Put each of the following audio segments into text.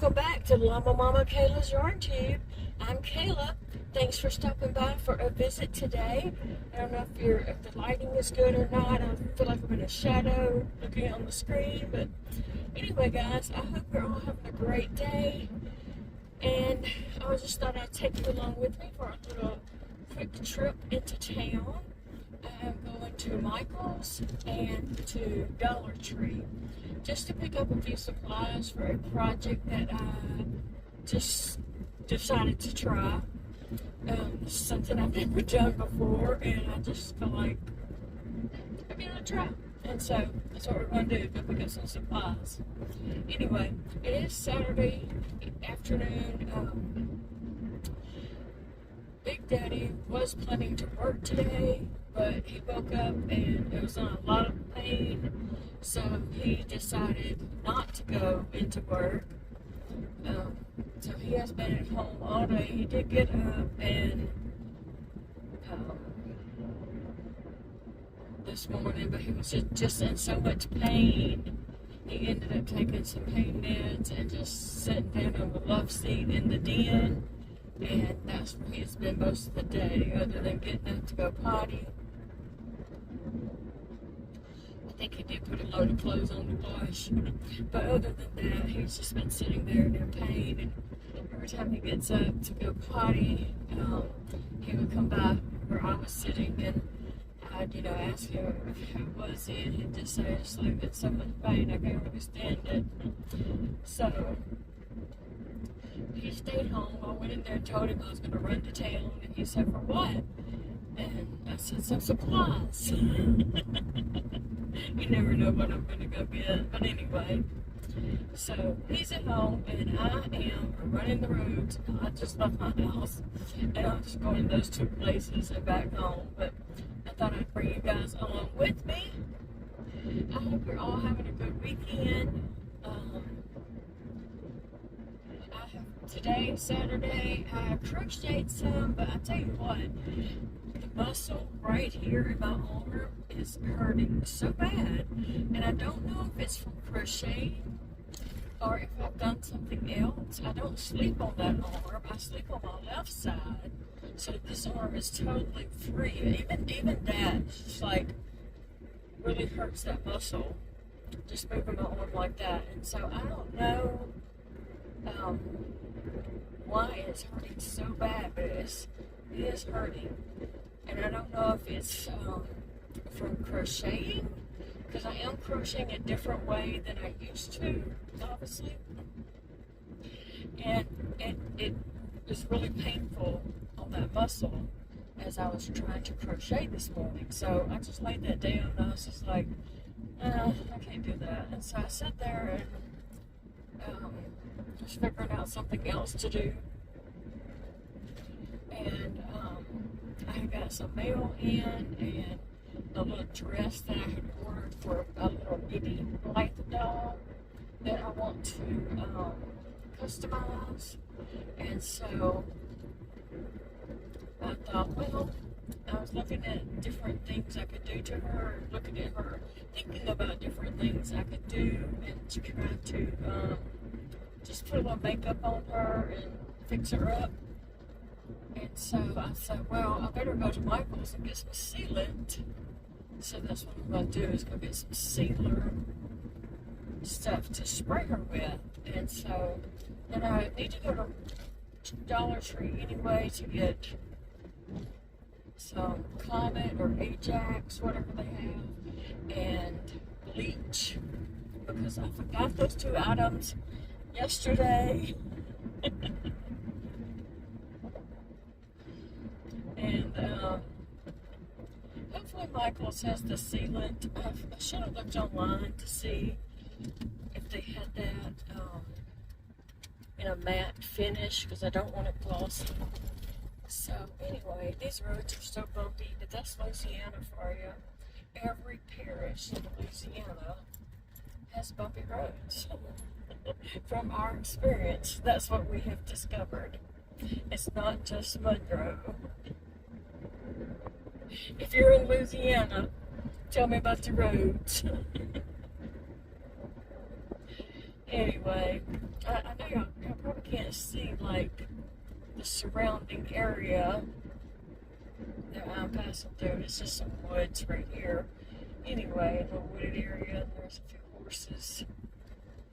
Welcome back to Llama Mama Kayla's Yarn Tube. I'm Kayla. Thanks for stopping by for a visit today. I don't know if the lighting is good or not. I feel like I'm in a shadow looking on the screen, but anyway, guys, I hope you're all having a great day. And I just thought I'd take you along with me for a little quick trip into town. I'm going to Michael's and to Dollar Tree just to pick up a few supplies for a project that I just decided to try. This is something I've never done before, and I just feel like I'm gonna try. And so that's what we're going to do, go pick up some supplies. Anyway, it is Saturday afternoon. Big Daddy was planning to work today, but he woke up and it was in a lot of pain, so he decided not to go into work. So he has been at home all day. He did get up and this morning, but he was just in so much pain. He ended up taking some pain meds and just sitting down on the love seat in the den. And that's where he's been most of the day, other than getting up to go potty. I think he did put a load of clothes on the wash. But other than that, he's just been sitting there in pain. And every time he gets up to go potty, he would come by where I was sitting, and I'd, ask him how was he, and he'd just say, it's like, it's so much pain, I can't really stand it. So he stayed home. I went in there and told him I was going to run to town, and he said, for what? And I said, some supplies. You never know what I'm going to go get, but anyway. So he's at home, and I am running the roads. I just left my house, and I'm just going to those two places and back home, but I thought I'd bring you guys along with me. I hope you're all having a good weekend. Today, Saturday, I crocheted some, but I tell you what, the muscle right here in my arm is hurting so bad, and I don't know if it's from crocheting or if I've done something else. I don't sleep on that arm, I sleep on my left side, so this arm is totally free. Even that just like really hurts that muscle, just moving my arm like that, and so I don't know why it's hurting so bad, but it is hurting, and I don't know if it's from crocheting, because I am crocheting a different way than I used to, obviously, and it was really painful on that muscle as I was trying to crochet this morning. So I just laid that down, and I was just like, I can't do that. And so I sat there and just figuring out something else to do. And I got some mail in, and a little dress that I had ordered for a little bitty light doll that I want to customize. And so I thought, well, I was looking at different things I could do to her, looking at her, thinking about different things I could do, and to try to just put a little makeup on her and fix her up. And so I said, well, I better go to Michael's and get some sealant. So that's what I'm going to do, is go get some sealer stuff to spray her with. And so then I need to go to Dollar Tree anyway to get some Comet or Ajax, whatever they have, and bleach, because I forgot those two items yesterday. And hopefully Michael's has the sealant. I should have looked online to see if they had that in a matte finish, because I don't want it glossy. So anyway, these roads are so bumpy, but that's Louisiana for you. Every parish in Louisiana has bumpy roads. From our experience, that's what we have discovered. It's not just Monroe. If you're in Louisiana, tell me about the roads. Anyway, I know can't see like the surrounding area that I'm passing through. It's just some woods right here. Anyway, a little wooded area, and there's a few horses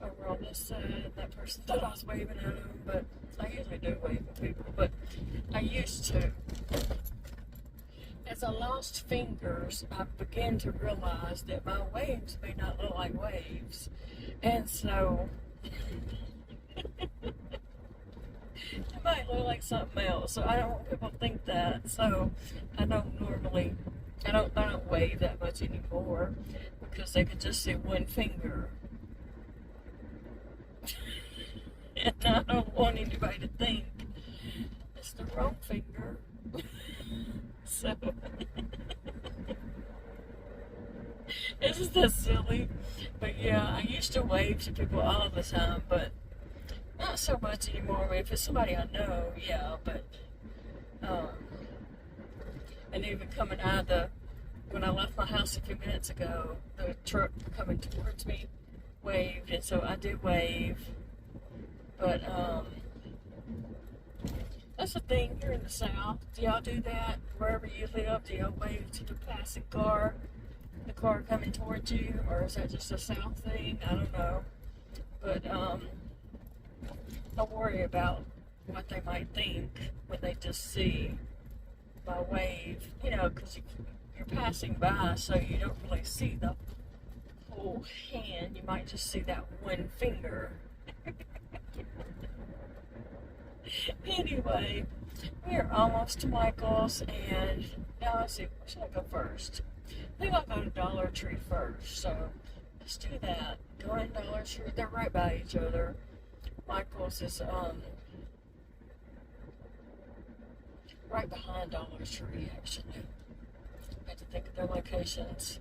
over on this side. That person thought I was waving at them, but I usually do wave at people, but I used to. As I lost fingers, I began to realize that my waves may not look like waves. And so, it might look like something else. So I don't want people to think that. So I don't wave that much anymore because they could just see one finger. And I don't want anybody to think it's the wrong finger. So, isn't that silly? But yeah, I used to wave to people all the time, but not so much anymore. I mean, if it's somebody I know, yeah, but, and even coming out of when I left my house a few minutes ago, the truck coming towards me waved, and so I did wave, but, that's the thing here in the South. Do y'all do that wherever you live? Do y'all wave to the passing car, the car coming towards you, or is that just a South thing? I don't know. But don't worry about what they might think when they just see my wave. You know, because you're passing by, so you don't really see the whole hand. You might just see that one finger. Anyway, we are almost to Michael's, and now let's see, where should I go first? I think I'll go to Dollar Tree first, so let's do that. Go in Dollar Tree, they're right by each other. Michael's is right behind Dollar Tree, actually. I had to think of their locations.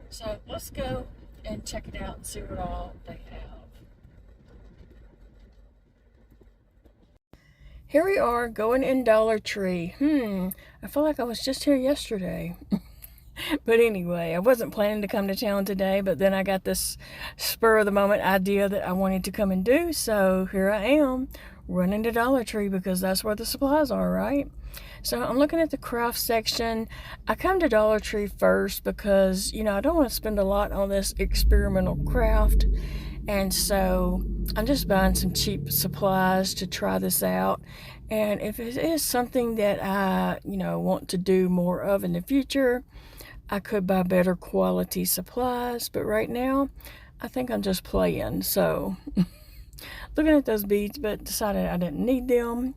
So let's go and check it out and see what all they have. Here we are going in Dollar Tree. I feel like I was just here yesterday. But anyway, I wasn't planning to come to town today, but then I got this spur of the moment idea that I wanted to come and do. So here I am running to Dollar Tree because that's where the supplies are, right? So I'm looking at the craft section. I come to Dollar Tree first because, you know, I don't want to spend a lot on this experimental craft. And so I'm just buying some cheap supplies to try this out. And if it is something that I, you know, want to do more of in the future, I could buy better quality supplies. But right now, I think I'm just playing. So looking at those beads, but decided I didn't need them.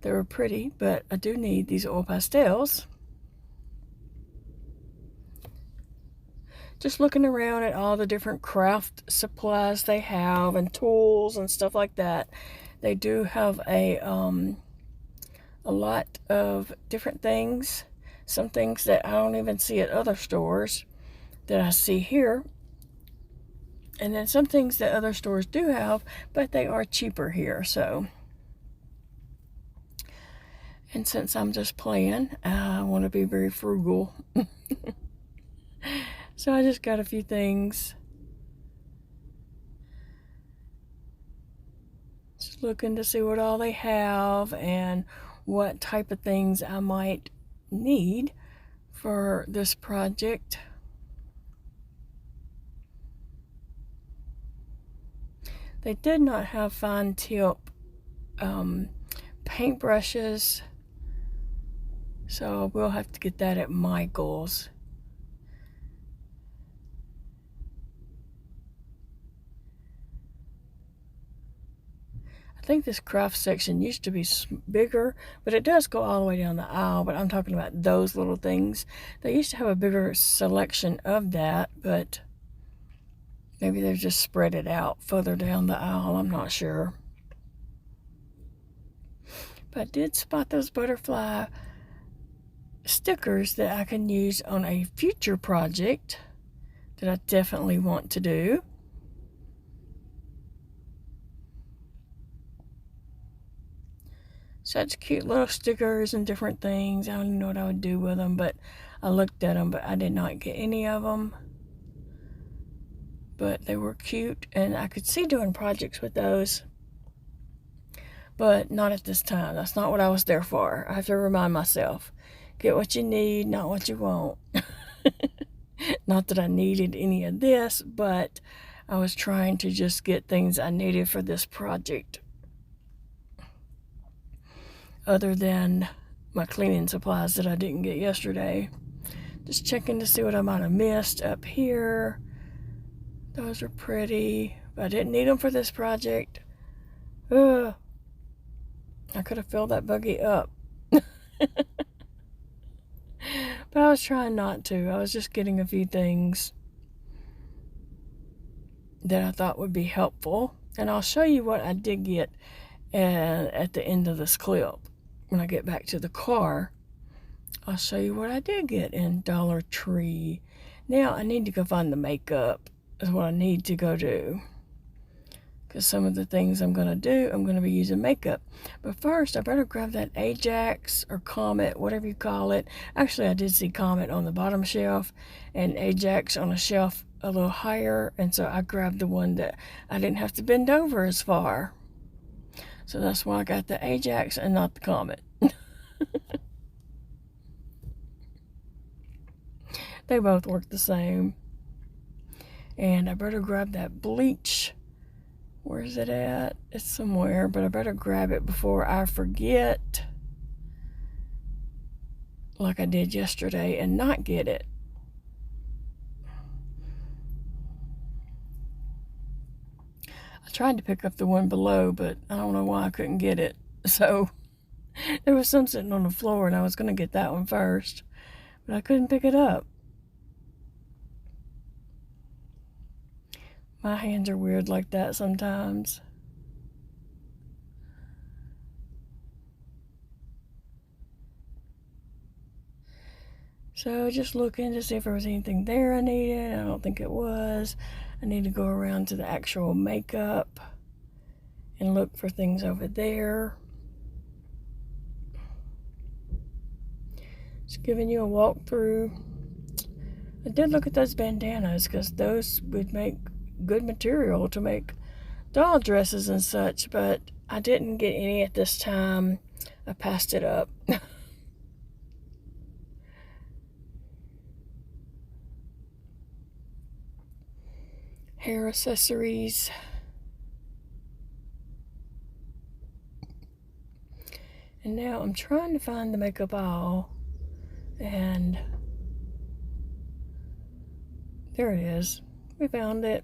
They were pretty, but I do need these oil pastels. Just looking around at all the different craft supplies they have and tools and stuff like that. They do have a lot of different things. Some things that I don't even see at other stores that I see here. And then some things that other stores do have, but they are cheaper here. So, and since I'm just playing, I want to be very frugal. So I just got a few things. Just looking to see what all they have and what type of things I might need for this project. They did not have fine tip paintbrushes, so we'll have to get that at Michael's. I think this craft section used to be bigger, but it does go all the way down the aisle. But I'm talking about those little things. They used to have a bigger selection of that, but maybe they've just spread it out further down the aisle. I'm not sure. But I did spot those butterfly stickers that I can use on a future project that I definitely want to do. Such cute little stickers and different things. I don't even know what I would do with them, but I looked at them, but I did not get any of them. But they were cute, and I could see doing projects with those. but not at this time. That's not what I was there for. I have to remind myself, get what you need, not what you want. Not that I needed any of this, but I was trying to just get things I needed for this project. Other than my cleaning supplies that I didn't get yesterday. Just checking to see what I might have missed up here. Those are pretty, but I didn't need them for this project. I could have filled that buggy up. But I was trying not to. I was just getting a few things that I thought would be helpful. And I'll show you what I did get at the end of this clip. When I get back to the car, I'll show you what I did get in Dollar Tree. Now I need to go find the makeup is what I need to go do. Because some of the things I'm going to do, I'm going to be using makeup. But first, I better grab that Ajax or Comet, whatever you call it. Actually, I did see Comet on the bottom shelf and Ajax on a shelf a little higher. And so I grabbed the one that I didn't have to bend over as far. So that's why I got the Ajax and not the Comet. They both work the same. And I better grab that bleach. Where's it at? It's somewhere, but I better grab it before I forget, like I did yesterday, and not get it. I tried to pick up the one below, but I don't know why I couldn't get it. So there was some sitting on the floor, and I was going to get that one first, but I couldn't pick it up. My hands are weird like that sometimes. So just looking to see if there was anything there I needed. I don't think it was. I need to go around to the actual makeup and look for things over there. Just giving you a walkthrough. I did look at those bandanas because those would make good material to make doll dresses and such, but I didn't get any at this time. I passed it up. Hair accessories. And now I'm trying to find the makeup aisle, and there it is. We found it.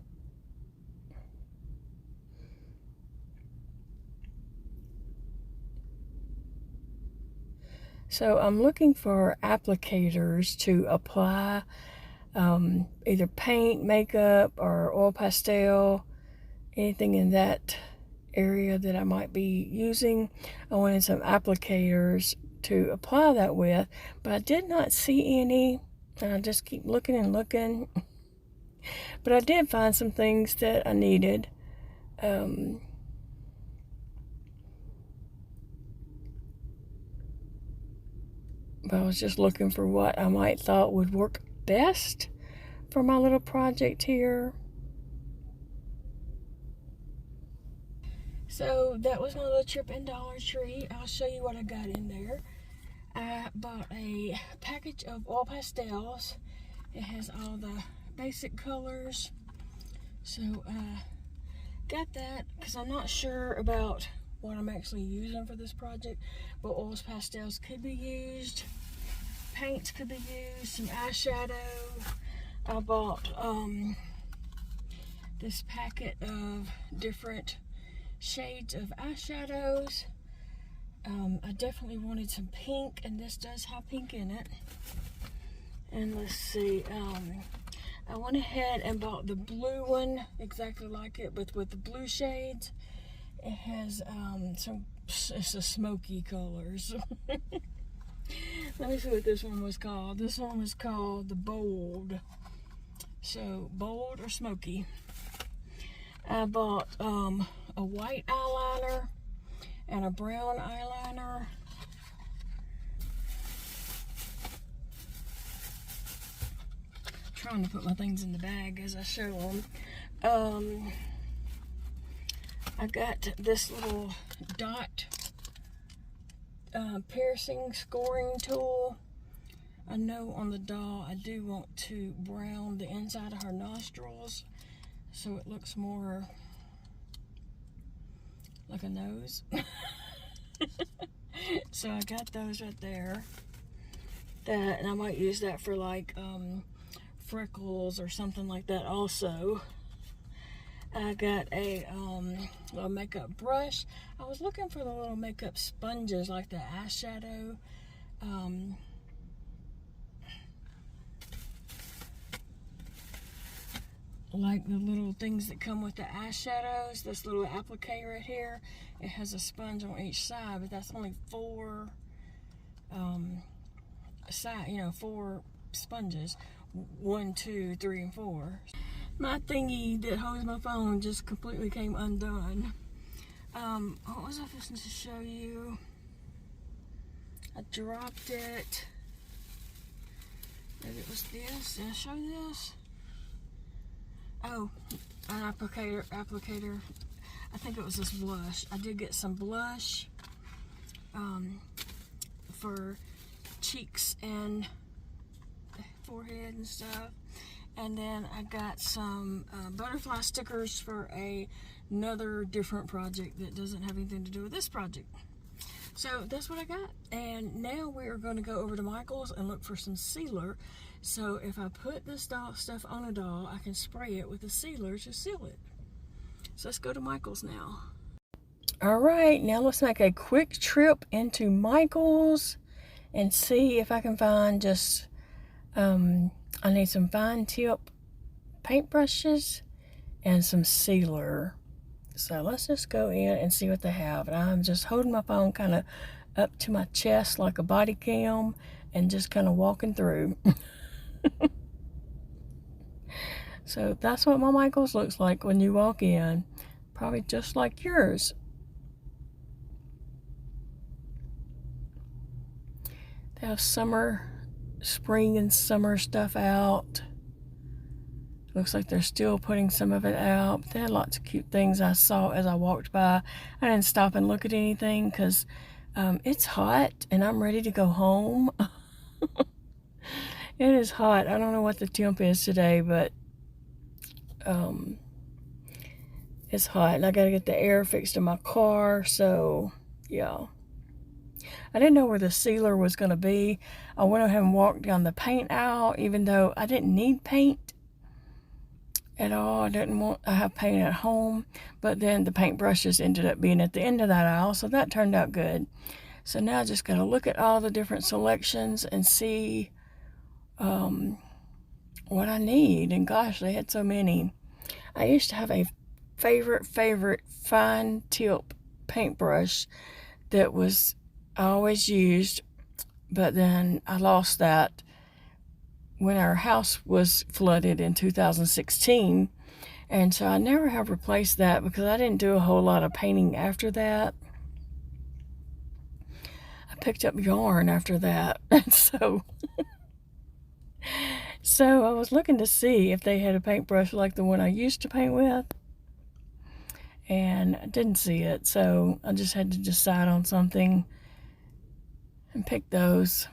So I'm looking for applicators to apply either paint, makeup, or oil pastel, anything in that area that I might be using. I wanted some applicators to apply that with, but I did not see any, and I just keep looking and looking. But I did find some things that I needed. But I was just looking for what I might thought would work best for my little project here. So that was my little trip in Dollar Tree. I'll show you what I got in there. I bought a package of oil pastels. It has all the basic colors. So got that because I'm not sure about what I'm actually using for this project, but oils pastels could be used, paints could be used, some eyeshadow. I bought this packet of different shades of eyeshadows. I definitely wanted some pink, and this does have pink in it. And let's see, I went ahead and bought the blue one, exactly like it, but with the blue shades. It has it's a smoky colors. Let me see what this one was called. This one was called the Bold. So, bold or smoky. I bought a white eyeliner and a brown eyeliner. Trying to put my things in the bag as I show them. I got this little dot piercing scoring tool. I know on the doll I do want to brown the inside of her nostrils so it looks more like a nose. So I got those right there. And I might use that for like freckles or something like that also. I got a little makeup brush. I was looking for the little makeup sponges like the eyeshadow. Like the little things that come with the eyeshadows. This little applique right here. It has a sponge on each side, but that's only 4 4 sponges. 1, 2, 3, and 4. My thingy that holds my phone just completely came undone. What was I supposed to show you? I dropped it. Maybe it was this. Did I show you this? Oh, an applicator. I think it was this blush. I did get some blush for cheeks and forehead and stuff. And then I got some butterfly stickers for another different project that doesn't have anything to do with this project. So that's what I got. And now we are going to go over to Michael's and look for some sealer. So if I put this doll stuff on a doll, I can spray it with a sealer to seal it. So let's go to Michael's now. All right, now let's make a quick trip into Michael's and see if I can find just, I need some fine tip paintbrushes and some sealer. So let's just go in and see what they have. And I'm just holding my phone kind of up to my chest like a body cam and just kind of walking through. So that's what my Michael's looks like when you walk in. Probably just like yours. They have spring and summer stuff out. Looks like they're still putting some of it out. They had lots of cute things I saw as I walked by. I didn't stop and look at anything because it's hot and I'm ready to go home. It is hot. I don't know what the temp is today, but it's hot and I gotta get the air fixed in my car. So yeah, I didn't know where the sealer was gonna be. I went ahead and walked down the paint aisle, even though I didn't need paint at all. I have paint at home, but then the paint brushes ended up being at the end of that aisle, so that turned out good. So now I just gotta look at all the different selections and see what I need. And gosh, they had so many. I used to have a favorite fine tip paintbrush that I always used, but then I lost that when our house was flooded in 2016, and so I never have replaced that because I didn't do a whole lot of painting after that. I picked up yarn after that. So I was looking to see if they had a paintbrush like the one I used to paint with, and I didn't see it, so I just had to decide on something and pick those.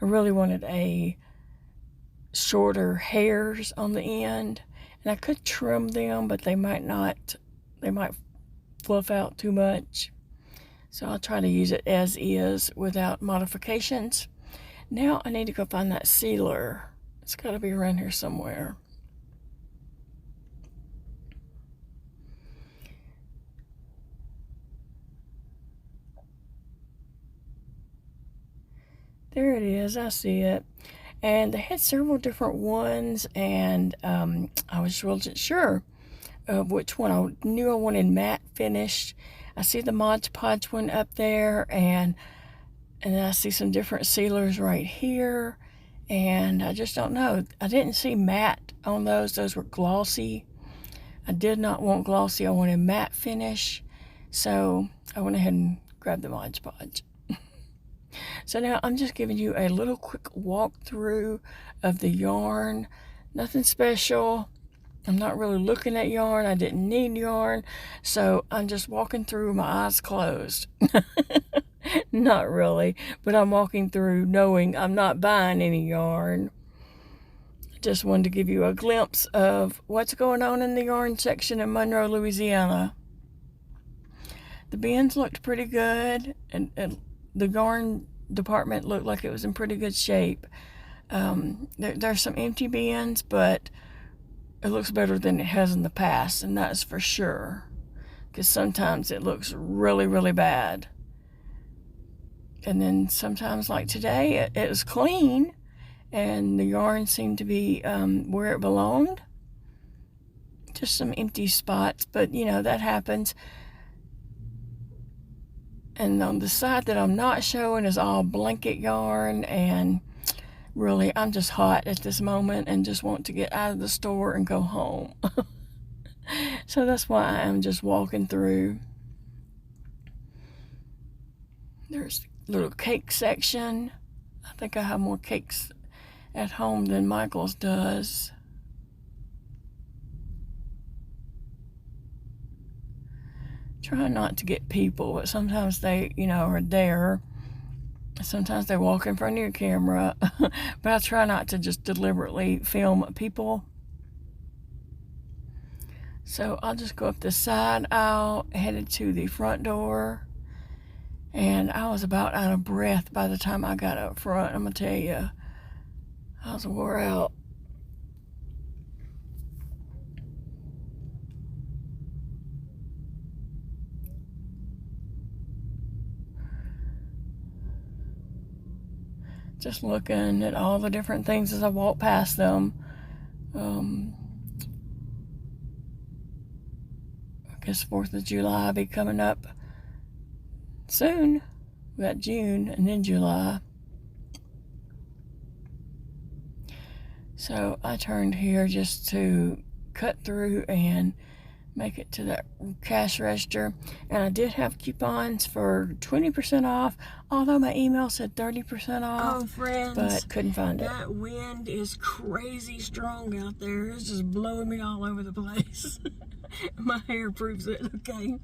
I really wanted a shorter hairs on the end, and I could trim them, but they might fluff out too much. So I'll try to use it as is without modifications. Now I need to go find that sealer. It's got to be around here somewhere. There it is. I see it. And they had several different ones, and I wasn't sure of which one. I knew I wanted matte finish. I see the Mod Podge one up there, and then I see some different sealers right here, and I just don't know. I didn't see matte on those. Those were glossy. I did not want glossy. I wanted matte finish, so I went ahead and grabbed the Mod Podge. So now I'm just giving you a little quick walkthrough of the yarn. Nothing special. I'm not really looking at yarn. I didn't need yarn. So I'm just walking through my eyes closed. Not really, but I'm walking through knowing I'm not buying any yarn. Just wanted to give you a glimpse of what's going on in the yarn section in Monroe, Louisiana. The bins looked pretty good, and the yarn department looked like it was in pretty good shape. There's some empty bins, but it looks better than it has in the past, and that's for sure, because sometimes it looks really, really bad. And then sometimes, like today, it was clean, and the yarn seemed to be where it belonged. Just some empty spots, but you know, that happens. And on the side that I'm not showing is all blanket yarn, and really, I'm just hot at this moment and just want to get out of the store and go home. So that's why I am just walking through. There's a little cake section. I think I have more cakes at home than Michael's does. Try not to get people, but sometimes they, you know, are there. Sometimes they walk in front of your camera, but I try not to just deliberately film people. So I'll just go up the side aisle, headed to the front door, and I was about out of breath by the time I got up front. I'm gonna tell you, I was wore out. Just looking at all the different things as I walk past them. I guess 4th of July will be coming up soon. We got June and then July. So I turned here just to cut through and make it to that cash register, and I did have coupons for 20% off, although my email said 30% off. Oh, friends, but couldn't find it. That wind is crazy strong out there. It's just blowing me all over the place. My hair proves it. Okay,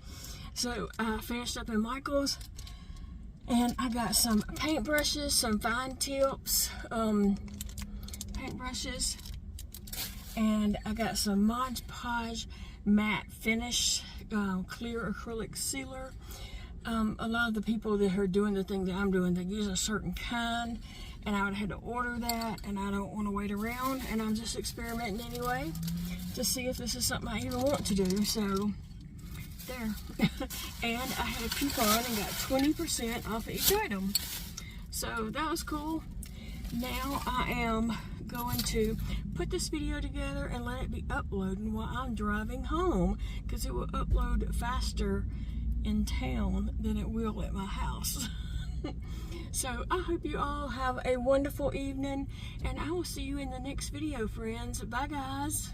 so I finished up in Michael's, and I got some paintbrushes, some fine tips paintbrushes, and I got some Mod Podge matte finish clear acrylic sealer. A lot of the people that are doing the thing that I'm doing, they use a certain kind, and I would have had to order that, and I don't want to wait around, and I'm just experimenting anyway to see if this is something I even want to do. So there. And I had a coupon and got 20% off each item, so that was cool. Now I am going to put this video together and let it be uploading while I'm driving home, because it will upload faster in town than it will at my house. So I hope you all have a wonderful evening, and I will see you in the next video, friends. Bye, guys.